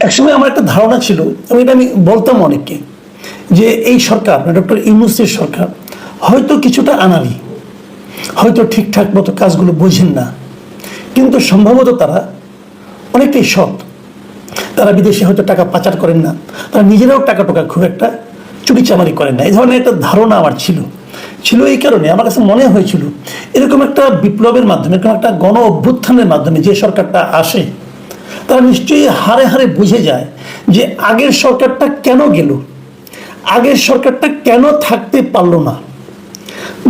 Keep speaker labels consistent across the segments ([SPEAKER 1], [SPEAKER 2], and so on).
[SPEAKER 1] একসময় আমার একটা ধারণা ছিল, এবং এটা আমি বলতাম অনেককে, যে এই সরকার ডক্টর ইউনূসের সরকার হয়তো কিছুটা আনাড়ি, হয়তো ঠিকঠাক মতো কাজগুলো বোঝেন না, কিন্তু সম্ভবত তারা অনেকটাই সৎ। তারা বিদেশে হয়তো টাকা পাচার করেন না, তারা নিজেরাও টাকা টোকা খুব একটা চুরিচামারি করেন না। এই ধরনের একটা ধারণা আমার ছিল এই কারণে আমার কাছে মনে হয়েছিল এরকম একটা বিপ্লবের মাধ্যমে, এরকম একটা গণ অভ্যুত্থানের মাধ্যমে যে সরকারটা আসে, তারা নিশ্চয়ই হারে হারে বুঝে যায় যে আগের সরকারটা কেন গেল, আগের সরকারটা কেন থাকতে পারলো না।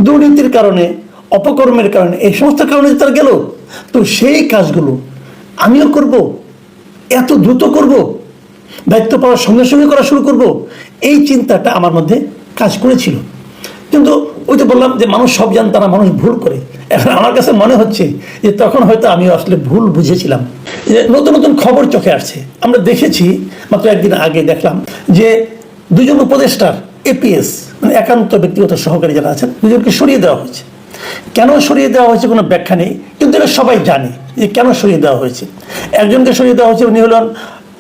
[SPEAKER 1] দুর্নীতির কারণে, অপকর্মের কারণে, এই সমস্ত কারণে তারা গেল। তো সেই কাজগুলো আমিও করব, এত দ্রুত করব, দায়িত্ব পাওয়ার সঙ্গে সঙ্গে করা শুরু করব, এই চিন্তাটা আমার মধ্যে কাজ করেছিল। কিন্তু ওই তো বললাম যে মানুষ সব জানতো না, মানুষ ভুল করে। এখন আমার কাছে মনে হচ্ছে যে তখন হয়তো আমি আসলে ভুল বুঝেছিলাম। যে নতুন নতুন খবর চোখে আসছে, আমরা দেখেছি, মাত্র একদিন আগে দেখলাম যে দুজন উপদেষ্টার এপিএস মানে একান্ত ব্যক্তিগত সহকারী যারা আছেন, দুজনকে সরিয়ে দেওয়া হয়েছে। কেন সরিয়ে দেওয়া হয়েছে কোনো ব্যাখ্যা নেই, কিন্তু এটা সবাই জানে যে কেন সরিয়ে দেওয়া হয়েছে। একজনকে সরিয়ে দেওয়া হয়েছে, উনি হলেন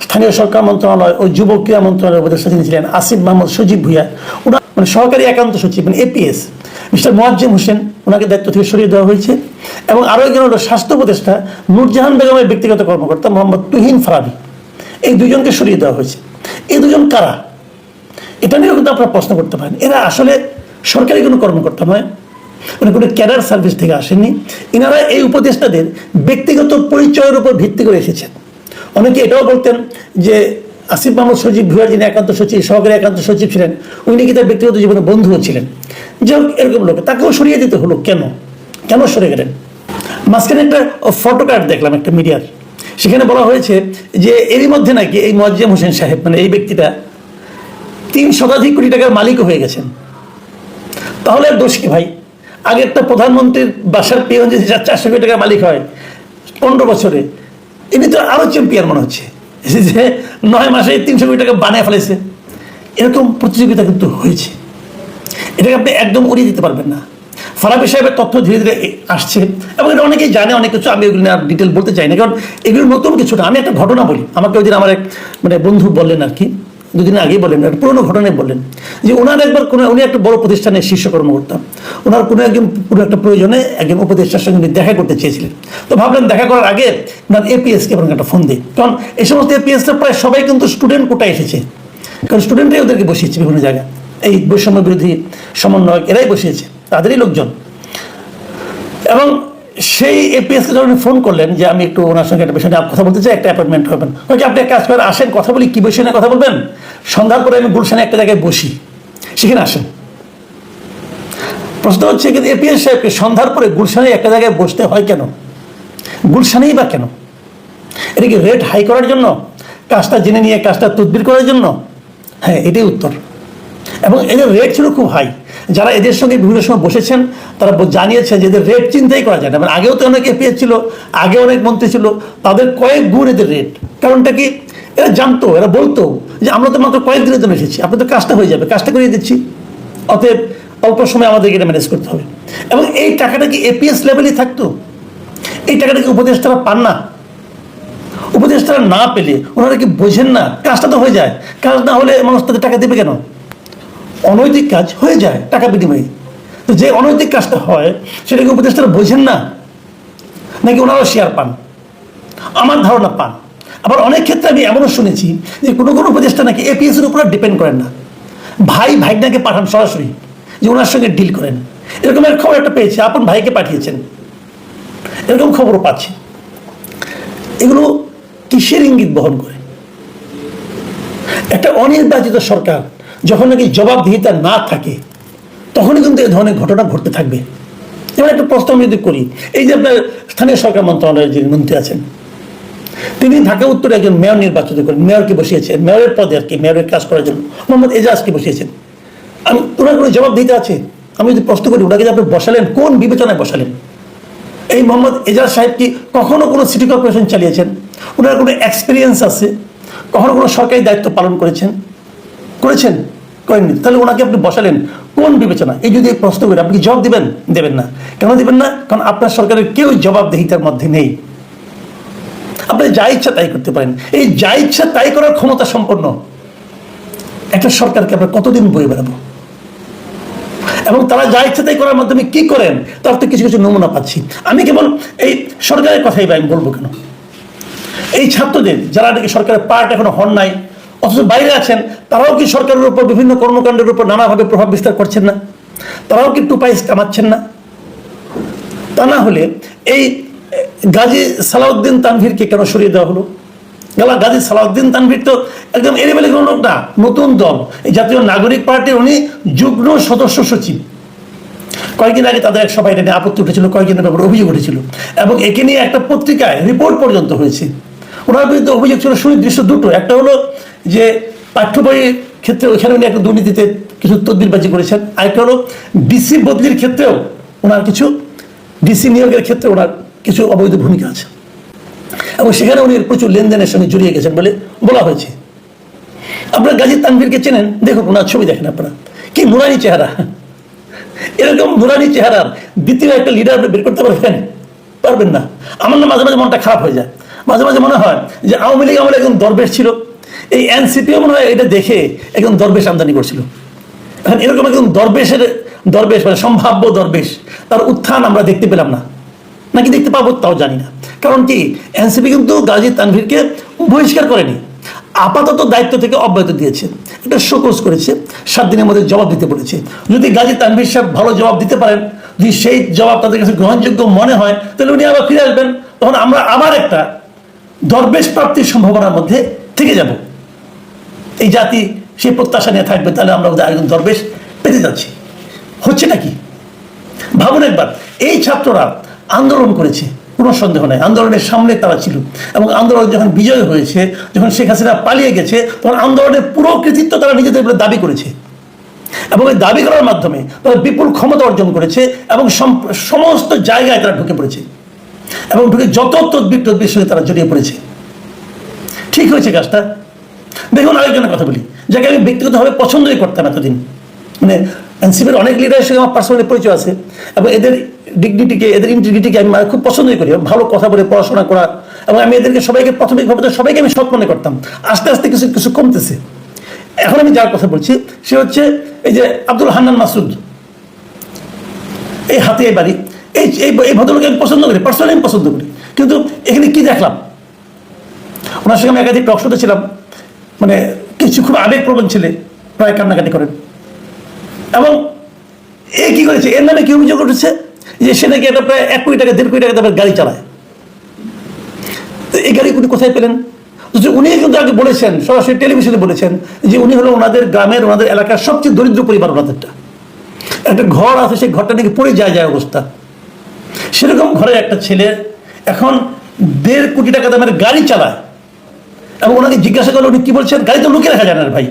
[SPEAKER 1] স্থানীয় সরকার মন্ত্রণালয় ও যুব ক্রীড়া মন্ত্রণালয়ের উপদেষ্টা যিনি ছিলেন আসিফ মাহমুদ সজীব ভুঁইয়া, ওনার মানে সহকারী একান্ত সচিব মানে এপিএস মিস্টার মোয়াজ্জেম হোসেন, ওনাকে দায়িত্ব থেকে সরিয়ে দেওয়া হয়েছে। এবং আরও একজন হলো স্বাস্থ্য উপদেষ্টা নূরজাহান বেগমের ব্যক্তিগত কর্মকর্তা মোহাম্মদ তুহিন ফারাবি, এই দুজনকে সরিয়ে দেওয়া হয়েছে। এই দুজন কারা, এটা নিয়েও কিন্তু আপনারা প্রশ্ন করতে পারেন। এরা আসলে সরকারি কোনো কর্মকর্তা নয়, মানে কোনো ক্যাডার সার্ভিস থেকে আসেননি। এনারা এই উপদেষ্টাদের ব্যক্তিগত পরিচয়ের উপর ভিত্তি করে এসেছেন। অনেকে এটাও বলতেন যে আসিফ মাহমুদ সজীব ভুঁইয়া যিনি একান্ত সচিব, সহকারী একান্ত সচিব ছিলেন, উনি নাকি তার ব্যক্তিগত জীবনে বন্ধুও ছিলেন। যে এরকম লোক, তাকেও সরিয়ে দিতে হলো কেন, কেন সরে গেলেন? মাঝখানে একটা ফটো কার্ড দেখলাম একটা মিডিয়ার, সেখানে বলা হয়েছে যে এরই মধ্যে নাকি এই মোয়াজ্জেম হোসেন সাহেব মানে এই ব্যক্তিটা 3 শতাধিক কোটি টাকার মালিকও হয়ে গেছেন। তাহলে আর দোষ কি ভাই? আগে একটা প্রধানমন্ত্রীর বাসার পিয়ন যদি 400 কোটি টাকার মালিক হয় 15 বছরে, ইনি তো আরো চ্যাম্পিয়ন মনে হচ্ছে যে 9 মাসে 300 কোটি টাকা বানিয়ে ফেলেছে। এরকম প্রতিযোগিতা কিন্তু হয়েছে, এটাকে আপনি একদম উড়িয়ে দিতে পারবেন না। ফারাবি সাহেবের তথ্য ধীরে ধীরে আসছে এবং এটা অনেকেই জানে, অনেক কিছু আমি ওগুলো আর ডিটেল বলতে চাই না, কারণ এগুলো নতুন কিছু না। আমি একটা ঘটনা বলি, আমাকে ওই দিন আমার এক মানে বন্ধু বললেন আর কি, দুদিন আগেই বললেন, একটা পুরোনো ঘটনায় বললেন যে ওনার একবার উনি একটা বড় প্রতিষ্ঠানের শীর্ষ কর্মকর্তা, ওনার কোনো একটা প্রয়োজনে একজন উপদেষ্টার সঙ্গে দেখা করতে চেয়েছিলেন। তো ভাবলেন দেখা করার আগে ওনার এপিএসকে আপনার একটা ফোন দিই, কারণ এই সমস্ত এপিএসটা প্রায় সবাই কিন্তু স্টুডেন্ট কোটায় এসেছে, কারণ স্টুডেন্টরাই ওদেরকে বসিয়েছে বিভিন্ন জায়গায়, এই বৈষম্য বিরোধী সমন্বয়ক এরাই বসিয়েছে, তাদেরই লোকজন। এবং সেই এপিএসকে যখন ফোন করলেন যে আমি একটু ওনার সঙ্গে একটা বিষয় নিয়ে কথা বলতে চাই, একটা অ্যাপয়েন্টমেন্ট হবেন, ওকে আপনি এক কাজ করেন, আসেন কথা বলি। কী বিষয় নিয়ে কথা বলবেন? সন্ধ্যার পরে আমি গুলশানে একটা জায়গায় বসি, সেখানে আসেন। প্রশ্ন হচ্ছে কিন্তু এপিএস সাহেবকে সন্ধ্যার পরে গুলশানে একটা জায়গায় বসতে হয় কেন? গুলশানেই বা কেন? এটা কি রেট হাই করার জন্য, কাজটা জেনে নিয়ে কাজটা তদবির করার জন্য? হ্যাঁ, এটাই উত্তর। এবং এদের রেট ছিল খুব হাই। যারা এদের সঙ্গে বিভিন্ন সময় বসেছেন তারা জানিয়েছেন যে এদের রেট চিন্তাই করা যায় না। মানে আগেও তো অনেক এপিএস ছিল, আগে অনেক মন্ত্রী ছিল, তাদের কয়েক গুণ এদের রেট। কারণটা কি? এরা জানতো, এরা বলতো যে আমরা তো মাত্র কয়েকদিনের জন্য এসেছি, আপনার তো কাজটা হয়ে যাবে, কাজটা করিয়ে দিচ্ছি, অতএব অল্প সময় আমাদেরকে এটা ম্যানেজ করতে হবে। এবং এই টাকাটা কি এপিএস লেভেলেই থাকতো? এই টাকাটা কি উপদেষ্টারা পান না? উপদেষ্টারা না পেলে ওনারা কি বোঝেন না কাজটা তো হয়ে যায়? কাজ না হলে মানুষ তাদের টাকা দেবে কেন? অনৈতিক কাজ হয়ে যায় টাকা বিনিময়ে। তো যে অনৈতিক কাজটা হয় সেটাকে উপদেষ্টারা বোঝেন না, নাকি ওনারাও শেয়ার পান? আমার ধারণা পান। আবার অনেক ক্ষেত্রে আমি এমনও শুনেছি যে কোনো কোনো উপদেষ্টা নাকি এপিএস এর উপর ডিপেন্ড করেন না, ভাই ভাইনাকে পাঠান সরাসরি, যে ওনার সঙ্গে ডিল করেন। এরকম এক খবর একটা পেয়েছি, আপন ভাইকে পাঠিয়েছেন, এরকম খবরও পাচ্ছি। এগুলো কিসের ইঙ্গিত বহন করে? একটা অনির্বাচিত সরকার যখন নাকি জবাবদিহিতা না থাকে তখনই কিন্তু এই ধরনের ঘটনা ঘটতে থাকবে। যেমন একটা প্রশ্ন আমি যদি করি, এই যে আপনার স্থানীয় সরকার মন্ত্রণালয়ের যিনি মন্ত্রী আছেন, তিনি ঢাকা উত্তরে একজন মেয়র নির্বাচিত করেন, মেয়রকে বসিয়েছেন, মেয়রের পদে আর কি, মেয়রের কাজ করার জন্য মোহাম্মদ এজাজকে বসিয়েছেন। ওনার কোনো জবাবদিহিতা আছে? আমি যদি প্রশ্ন করি ওনাকে যে আপনি বসালেন, কোন বিবেচনায় বসালেন? এই মোহাম্মদ এজাজ সাহেব কি কখনো কোনো সিটি কর্পোরেশন চালিয়েছেন? ওনার কোনো এক্সপিরিয়েন্স আছে? কখনো কোনো সরকারি দায়িত্ব পালন করেছেন? করেননি। তাহলে ওনাকে আপনি বসালেন কোন বিবেচনা? এই যদি প্রশ্ন করি আপনি কি জবাব দিবেন? দেবেন না। কেন দিবেন না? কারণ আপনার সরকারের কেউ জবাবদিহিতার মধ্যে নেই। আপনি যা ইচ্ছা তাই করতে পারেন। এই যা ইচ্ছা তাই করার ক্ষমতা সম্পন্ন একটা সরকারকে আমরা কতদিন বয়ে বেড়াবো? এবং তারা যা ইচ্ছা তাই করার মাধ্যমে কি করেন তার তো কিছু কিছু নমুনা পাচ্ছি। আমি কেবল এই সরকারের কথাই আমি বলবো কেন, এই ছাত্রদের যারা নাকি সরকারের পার্ট এখনো হন নাই অথচ বাইরে আছেন, তারাও কি সরকারের উপর বিভিন্ন কর্মকাণ্ডের উপর নানাভাবে প্রভাব বিস্তার করছেন না? তারাও কি টুপাইস কামাচ্ছেন না? তা না হলে এই গাজী সালাউদ্দিন তানভীরকে কেন সরিয়ে দেওয়া হলো? গাজী সালাউদ্দিন তানভীর তো একদম এলেবেলে কোনো লোক না, নতুন দল, এই জাতীয় নাগরিক পার্টির উনি যুগ্ম সদস্য সচিব। কয়েকদিন আগে তাদের এক সভায় এটা নিয়ে আপত্তি উঠেছিল, কয়েকদিনের ব্যাপারে অভিযোগ উঠেছিল, এবং একে নিয়ে একটা পত্রিকায় রিপোর্ট পর্যন্ত হয়েছে। ওনার বিরুদ্ধে অভিযোগ ছিল সুনির্দিষ্ট দুটো। একটা হলো যে পাঠ্য বইয়ের ক্ষেত্রে ওইখানে উনি একটা দুর্নীতিতে কিছু তদবিরবাজি করেছেন, আরেকটা হলো ডিসি বদলির ক্ষেত্রেও ওনার কিছু, ডিসি নিয়োগের ক্ষেত্রে ওনার কিছু অবৈধ ভূমিকা আছে, এবং সেখানে উনি প্রচুর লেনদেনের সঙ্গে জড়িয়ে গেছেন বলে বলা হয়েছে। আপনারা গাজী তানভীরকে চেনেন, দেখুন ওনার ছবি দেখেন আপনারা, কি নুরানি চেহারা। এরকম নুরানি চেহারার দ্বিতীয় একটা লিডার আপনি বের করতে পারবেন না। আমার না মাঝে মাঝে মনটা খারাপ হয়ে যায়, মাঝে মাঝে মনে হয় যে আওয়ামী লীগ আমলে একজন দরবেশ ছিল, এই এনসিপিও মনে হয় এটা দেখে একজন দরবেশ আমদানি করছিল। এখন এরকম একজন দরবেশ মানে সম্ভাব্য দরবেশ, তার উত্থান আমরা দেখতে পেলাম না, নাকি দেখতে পাবো তাও জানি না। কারণ কি, এনসিপি কিন্তু গাজী তানভীরকে বহিষ্কার করেনি, আপাতত দায়িত্ব থেকে অব্যাহতি দিয়েছে, এটা শোকজ করেছে, 7 দিনের মধ্যে জবাব দিতে বলেছে। যদি গাজী তানভীর সাহেব ভালো জবাব দিতে পারেন, যদি সেই জবাব তাদের কাছে গ্রহণযোগ্য মনে হয়, তাহলে উনি আবার ফিরে আসবেন, তখন আমরা আবার একটা দরবেশ প্রাপ্তির সম্ভাবনার মধ্যে থেকে যাব। এই জাতি সেই প্রত্যাশা নিয়ে থাকবে, তাহলে আমরা একজন দরবেশ পেতে যাচ্ছি। হচ্ছে নাকি ভাবুন একবার। এই ছাত্ররা আন্দোলন করেছে, কোনো সন্দেহ নাই, আন্দোলনের সামনে তারা ছিল, এবং আন্দোলন যখন বিজয় হয়েছে, যখন শেখ হাসিনা পালিয়ে গেছে, তখন আন্দোলনের পুরো কৃতিত্ব তারা নিজেদের উপরে দাবি করেছে, এবং এই দাবি করার মাধ্যমে তারা বিপুল ক্ষমতা অর্জন করেছে, এবং সমস্ত জায়গায় তারা ঢুকে পড়েছে, এবং ঢুকে যত তদবির সঙ্গে তারা জড়িয়ে পড়েছে। ঠিক হয়েছে কাজটা। দেখুন আরেকজনের কথা বলি, যাকে আমি ব্যক্তিগতভাবে পছন্দই করতাম এতদিন, মানে এনসিপির অনেক লিডারের সঙ্গে আমার পার্সোনালি পরিচয় আছে, এবং এদের ডিগনিটিকে, এদের ইন্টিগ্রিটিকে আমি খুব পছন্দই করি, ভালো কথা বলে পড়াশোনা করা, এবং আমি এদেরকে সবাইকে প্রাথমিকভাবে সবাইকে আমি সৎ মনে করতাম। আস্তে আস্তে কিছু কিছু কমতেছে। এখন আমি যার কথা বলছি সে হচ্ছে এই যে আব্দুল হান্নান মাসুদ, এই হাতিয়ায় বাড়ি, এই ভদ্রলোককে আমি পছন্দ করি, পার্সোনালি আমি পছন্দ করি। কিন্তু এখানে কি দেখলাম, ওনার সঙ্গে আমি একাধিক টক শোতে ছিলাম, মানে কিছু খুব আবেগপ্রবণ ছেলে প্রায় কান্নাকাটি করেন, এবং এ কি করেছে, এর নামে কি অভিযোগ উঠেছে যে সে নাকি একটা প্রায় 1 কোটি টাকা 1.5 কোটি টাকা তারপর গাড়ি চালায়। তো এই গাড়ি উনি কোথায় পেলেন? উনি কিন্তু আগে বলেছেন, সরাসরি টেলিভিশনে বলেছেন যে উনি হলো ওনাদের গ্রামের, ওনাদের এলাকার সবচেয়ে দরিদ্র পরিবার, ওনাদেরটা একটা ঘর আছে, সেই ঘরটা নাকি পড়ে যায় অবস্থা। সেরকম ঘরের একটা ছেলে এখন 1.5 কোটি টাকা দামের গাড়ি চালায়, এবং ওনাকে জিজ্ঞাসা করলে উনি কি বলছেন, গাড়ি তো লুকিয়ে রাখা যায় না ভাই,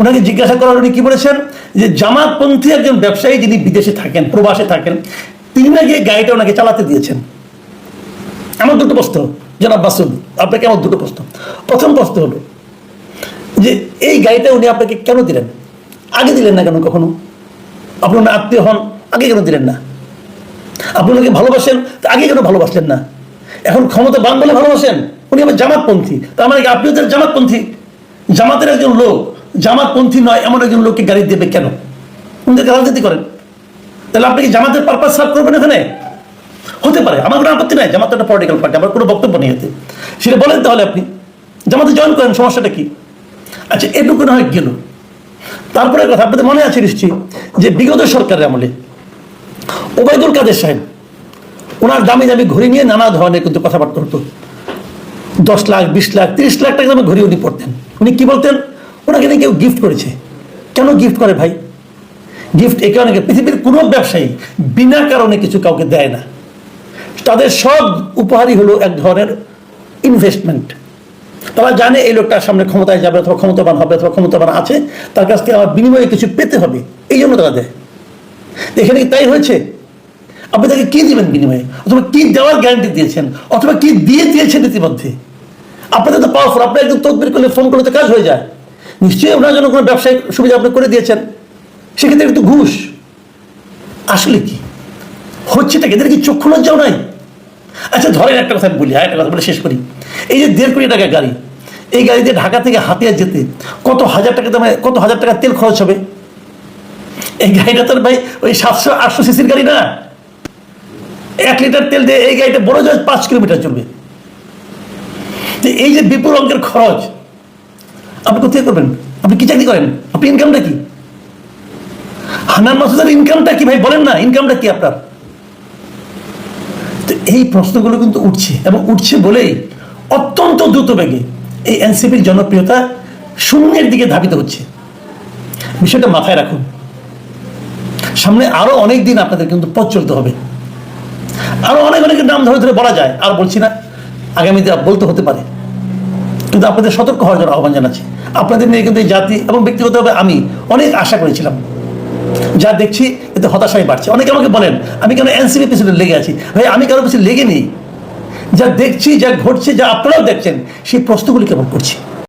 [SPEAKER 1] ওনাকে জিজ্ঞাসা করার উনি কি বলেছেন যে জামাতপন্থী একজন ব্যবসায়ী যিনি বিদেশে থাকেন, প্রবাসে থাকেন, তিনি নাকি গাড়িটা ওনাকে চালাতে দিয়েছেন। আমার দুটো প্রশ্ন জনাব মাসুদ, আপনাকে আমার দুটো প্রশ্ন। প্রথম প্রশ্ন হলো যে এই গাড়িটা উনি আপনাকে কেন দিলেন? আগে দিলেন না কেন? কখনো আপনি ওনার আত্মীয় হন, আগে কেন দিলেন না? আপনি ওনাকে ভালোবাসেন, আগে কেন ভালোবাসলেন না? এখন ক্ষমতা বান বলে ভালোবাসেন, উনি আবার জামাতপন্থী, তার মানে আপনি ওদের জামাতপন্থী, জামাতের একজন লোক জামাতপন্থী নয় এমন একজন লোককে গাড়ি দেবে কেন? উনিদেরকে রাজনীতি করেন, তাহলে আপনি কি জামাতের পারপাস সার্ভ করবেন? এখানে হতে পারে, আমার কোনো আপত্তি নাই, জামাত একটা পলিটিক্যাল পার্টি, আমার কোনো বক্তব্য নেই এতে, সেটা বলেন। তাহলে আপনি জামাতে জয়েন করেন, সমস্যাটা কি? আচ্ছা, এটুকু না হয় গেল। তারপরে কথা আপনাদের মনে আছে নিশ্চয়ই যে বিগত সরকারের আমলে ওবায়দুল কাদের সাহেব, ওনার দামি দামি ঘড়ি নিয়ে নানা ধরনের কিন্তু কথাবার্তা হতো। 10 লাখ, 20 লাখ, 30 লাখ টাকা দামে ঘড়ি উনি পড়তেন। উনি কি বলতেন, ওনাকে কেউ গিফট করেছে। কেন গিফট করে ভাই? গিফট এ কারণে, পৃথিবীর কোনো ব্যবসায়ী বিনা কারণে কিছু কাউকে দেয় না, তাদের সব উপহারই হলো এক ধরনের ইনভেস্টমেন্ট। তারা জানে এই লোকটার সামনে ক্ষমতায় যাবে, অথবা ক্ষমতাবান হবে, অথবা ক্ষমতাবান আছে, তার কাছ থেকে আমার বিনিময়ে কিছু পেতে হবে, এই জন্য তারা দেয়। এখানে কি তাই হয়েছে? আপনি তাকে কি দিবেন বিনিময়ে, অথবা কি দেওয়ার গ্যারান্টি দিয়েছেন, অথবা কি দিয়ে দিয়েছেন ইতিমধ্যে? আপনাদের তো পাওয়ারফুল, আপনি একদম তদবির করলে, ফোন করলে তো কাজ হয়ে যায়। নিশ্চয়ই ওনার জন্য কোনো ব্যবসায়িক সুবিধা আপনি করে দিয়েছেন, সেক্ষেত্রে একটু ঘুষ। আসলে কি হচ্ছেটা, এদের কি চক্ষু লজ্জাও নাই? আচ্ছা ধরেন একটা কথা বলি, একটা কথা বলে শেষ করি, এই যে 1.5 কোটি টাকা গাড়ি, এই গাড়িতে ঢাকা থেকে হাতিয়া যেতে কত হাজার টাকা দামে, কত হাজার টাকা তেল খরচ হবে? এই গাড়িটা তো ভাই ওই 700-800 সিসির গাড়ি না। 1 লিটার তেল দিয়ে এই গাড়িটা বড় জোর 5 কিলোমিটার চলবে। এই যে বিপুল অঙ্কের খরচ আপনি কোথায় করবেন? আপনি কি চাকরি করেন? আপনি ইনকামটা কি? হান্নান মাসুদের ইনকামটা কি ভাই বলেন না, ইনকামটা কি আপনার? তো এই প্রশ্নগুলো কিন্তু উঠছে, এবং উঠছে বলেই অত্যন্ত দ্রুত বেগে এই এনসিপির জনপ্রিয়তা শূন্যের দিকে ধাবিত হচ্ছে। বিষয়টা মাথায় রাখুন। সামনে আরো অনেক দিন আপনাদের কিন্তু পথ চলতে হবে। আরো অনেকের নাম ধরে ধরে বলা যায়, আর বলছি না, আগামীতে বলতে হতে পারে, কিন্তু আপনাদের সতর্ক হওয়ার জন্য আহ্বান জানাচ্ছি। আপনাদের নিয়ে কিন্তু এই জাতি এবং ব্যক্তিগতভাবে আমি অনেক আশা করেছিলাম, যা দেখছি এতে হতাশাই বাড়ছে। অনেকে আমাকে বলেন আমি কেন এনসিপি পিছনে লেগে আছি। ভাই আমি কারো পিছনে লেগে নেই, যা দেখছি, যা ঘটছে, যা আপনারাও দেখছেন, সেই প্রশ্নগুলি কেমন করছি।